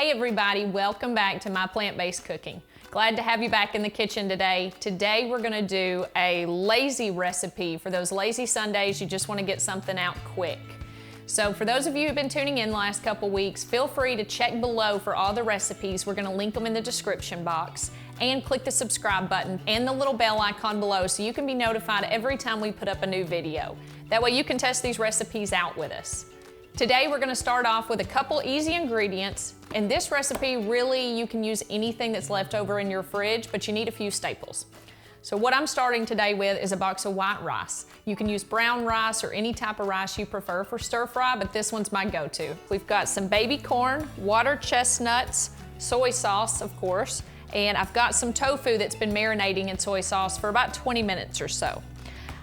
Hey everybody, welcome back to my plant-based cooking. Glad to have you back in the kitchen today. Today we're gonna do a lazy recipe for those lazy Sundays you just wanna get something out quick. So for those of you who've been tuning in the last couple weeks, feel free to check below for all the recipes. We're gonna link them in the description box, and click the subscribe button and the little bell icon below so you can be notified every time we put up a new video. That way you can test these recipes out with us. Today we're gonna start off with a couple easy ingredients. In this recipe, really you can use anything that's left over in your fridge, but you need a few staples. So what I'm starting today with is a box of white rice. You can use brown rice or any type of rice you prefer for stir fry, but this one's my go-to. We've got some baby corn, water chestnuts, soy sauce, of course, and I've got some tofu that's been marinating in soy sauce for about 20 minutes or so.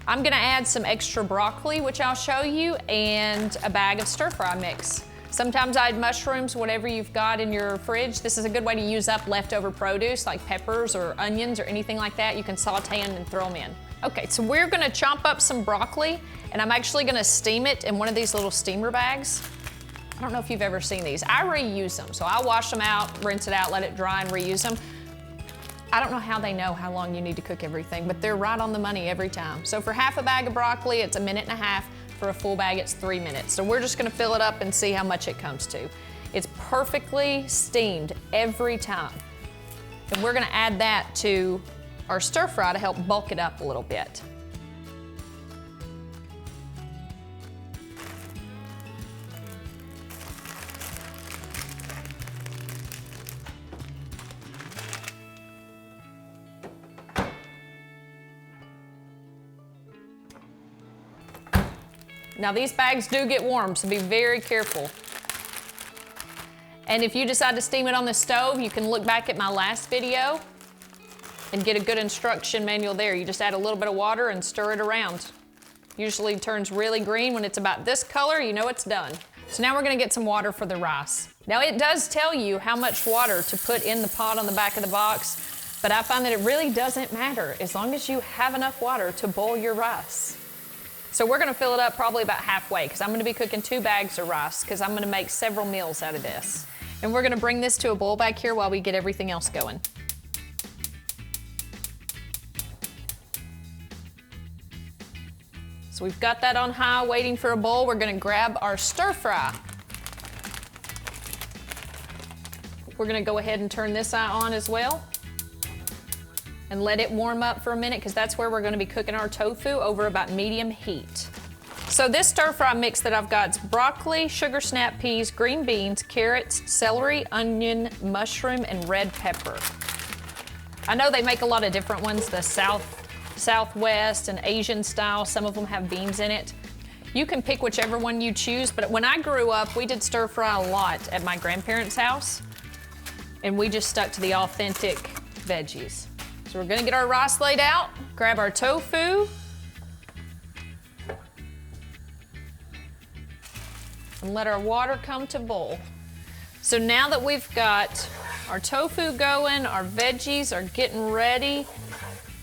I'm gonna add some extra broccoli, which I'll show you, and a bag of stir-fry mix. Sometimes I add mushrooms, whatever you've got in your fridge. This is a good way to use up leftover produce like peppers or onions or anything like that. You can saute them and throw them in. Okay, so we're gonna chomp up some broccoli, and I'm actually gonna steam it in one of these little steamer bags. I don't know if you've ever seen these. I reuse them, so I wash them out, rinse it out, let it dry, and reuse them. I don't know how they know how long you need to cook everything, but they're right on the money every time. So for half a bag of broccoli, it's 1.5 minutes. For a full bag, it's 3 minutes. So we're just gonna fill it up and see how much it comes to. It's perfectly steamed every time. And we're gonna add that to our stir fry to help bulk it up a little bit. Now these bags do get warm, so be very careful. And if you decide to steam it on the stove, you can look back at my last video and get a good instruction manual there. You just add a little bit of water and stir it around. Usually turns really green. When it's about this color, you know it's done. So now we're gonna get some water for the rice. Now it does tell you how much water to put in the pot on the back of the box, but I find that it really doesn't matter as long as you have enough water to boil your rice. So we're gonna fill it up probably about halfway because I'm gonna be cooking 2 bags of rice because I'm gonna make several meals out of this. And we're gonna bring this to a boil back here while we get everything else going. So we've got that on high waiting for a boil. We're gonna grab our stir fry. We're gonna go ahead and turn this eye on as well and let it warm up for a minute because that's where we're gonna be cooking our tofu over about medium heat. So this stir fry mix that I've got is broccoli, sugar snap peas, green beans, carrots, celery, onion, mushroom, and red pepper. I know they make a lot of different ones, the Southwest and Asian style. Some of them have beans in it. You can pick whichever one you choose, but when I grew up, we did stir fry a lot at my grandparents' house, and we just stuck to the authentic veggies. So we're gonna get our rice laid out, grab our tofu, and let our water come to boil. So now that we've got our tofu going, our veggies are getting ready,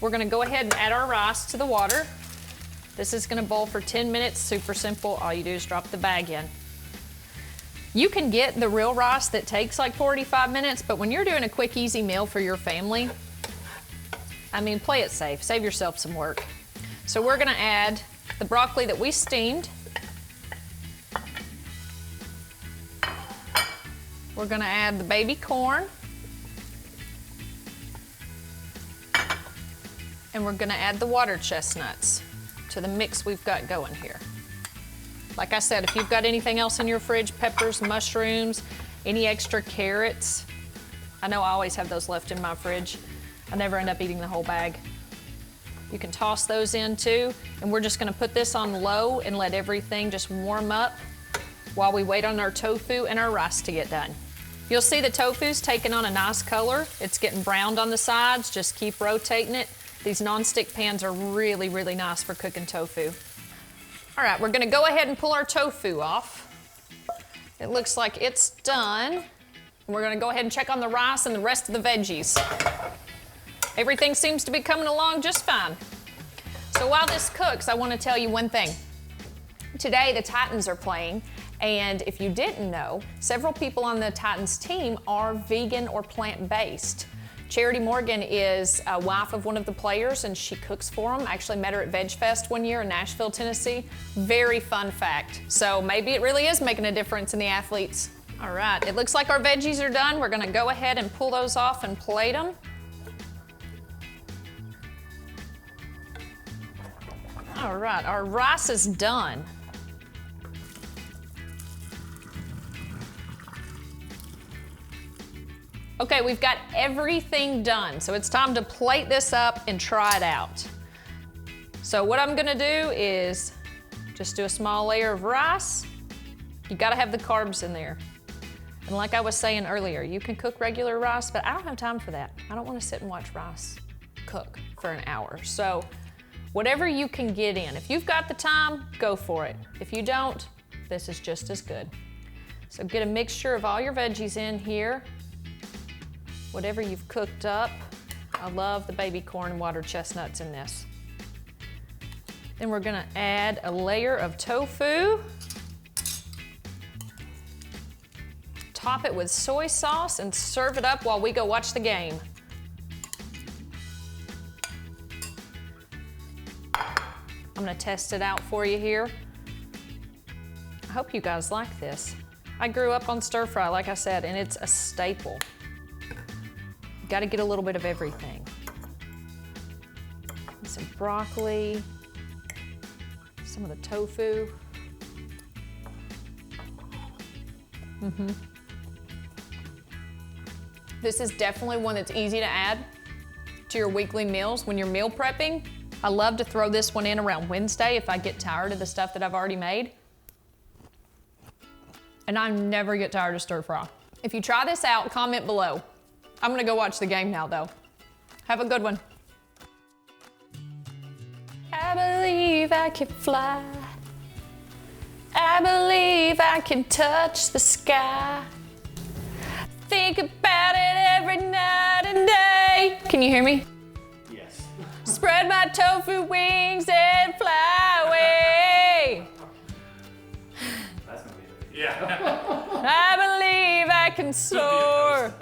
we're gonna go ahead and add our rice to the water. This is gonna boil for 10 minutes, super simple. All you do is drop the bag in. You can get the real rice that takes like 45 minutes, but when you're doing a quick, easy meal for your family, I mean, play it safe, save yourself some work. So we're gonna add the broccoli that we steamed. We're gonna add the baby corn. And we're gonna add the water chestnuts to the mix we've got going here. Like I said, if you've got anything else in your fridge, peppers, mushrooms, any extra carrots, I know I always have those left in my fridge. I never end up eating the whole bag. You can toss those in too, and we're just gonna put this on low and let everything just warm up while we wait on our tofu and our rice to get done. You'll see the tofu's taking on a nice color. It's getting browned on the sides, just keep rotating it. These non-stick pans are really, really nice for cooking tofu. All right, we're gonna go ahead and pull our tofu off. It looks like it's done. We're gonna go ahead and check on the rice and the rest of the veggies. Everything seems to be coming along just fine. So while this cooks, I want to tell you one thing. Today the Titans are playing, And if you didn't know, several people on the Titans team are vegan or plant-based. Charity Morgan is a wife of one of the players and she cooks for them. I actually met her at Veg Fest one year in Nashville, Tennessee. Very fun fact. So maybe it really is making a difference in the athletes. All right, it looks like our veggies are done. We're gonna go ahead and pull those off and plate them. All right, our rice is done. Okay, we've got everything done, so it's time to plate this up and try it out. So what I'm gonna do is just do a small layer of rice. You gotta have the carbs in there. And like I was saying earlier, you can cook regular rice, but I don't have time for that. I don't wanna sit and watch rice cook for an hour. So whatever you can get in. If you've got the time, go for it. If you don't, this is just as good. So get a mixture of all your veggies in here. Whatever you've cooked up. I love the baby corn and water chestnuts in this. Then we're gonna add a layer of tofu. Top it with soy sauce and serve it up while we go watch the game. I'm gonna test it out for you here. I hope you guys like this. I grew up on stir fry, like I said, and it's a staple. Got to get a little bit of everything. Some broccoli, some of the tofu. This is definitely one that's easy to add to your weekly meals when you're meal prepping. I love to throw this one in around Wednesday if I get tired of the stuff that I've already made. And I never get tired of stir fry. If you try this out, comment below. I'm gonna go watch the game now though. Have a good one. I believe I can fly. I believe I can touch the sky. Think about it every night and day. Can you hear me? Yes. Spread my tofu wings and fly away. That's gonna be it. Yeah. I believe I can soar.